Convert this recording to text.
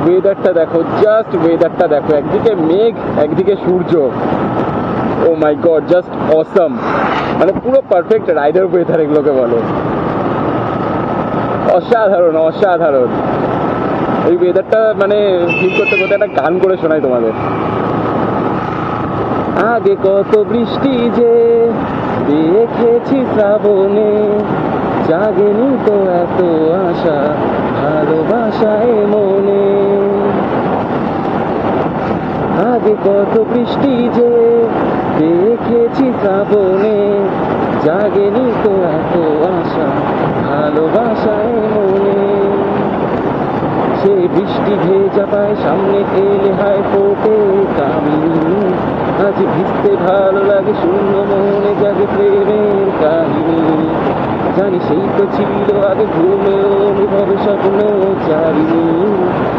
ওয়েদারটা দেখো, জাস্ট ওয়েদারটা দেখো, একদিকে মেঘ একদিকে সূর্য। ও মাই গড, জাস্ট অসাম। মানে পুরো পারফেক্ট রাইডার ওয়েদার এগুলোকে বলে। অসাধারণ অসাধারণ। এই ওয়েদারটা মানে ফিল করতে করতে একটা গান করে শোনাই তোমাদের। আগে কত বৃষ্টি যে দেখেছি শ্রাবণে, জাগেনি তো এত আশা ভালোবাসায় মনে। আগে কত বৃষ্টি যে দেখেছি শ্রাবণে, জাগেনি তো এত আশা ভালোবাসায় মনে। সে বৃষ্টি ভেজা পায় সামনে এলে হায় ফোটে কামিনী। আজ ভিজতে ভালো লাগে শূন্য মনে জাগে প্রেমের কাহিনী। জানি সেই তো ছিল আগে ঘুমেও অনুভব স্বপ্ন চারিণী।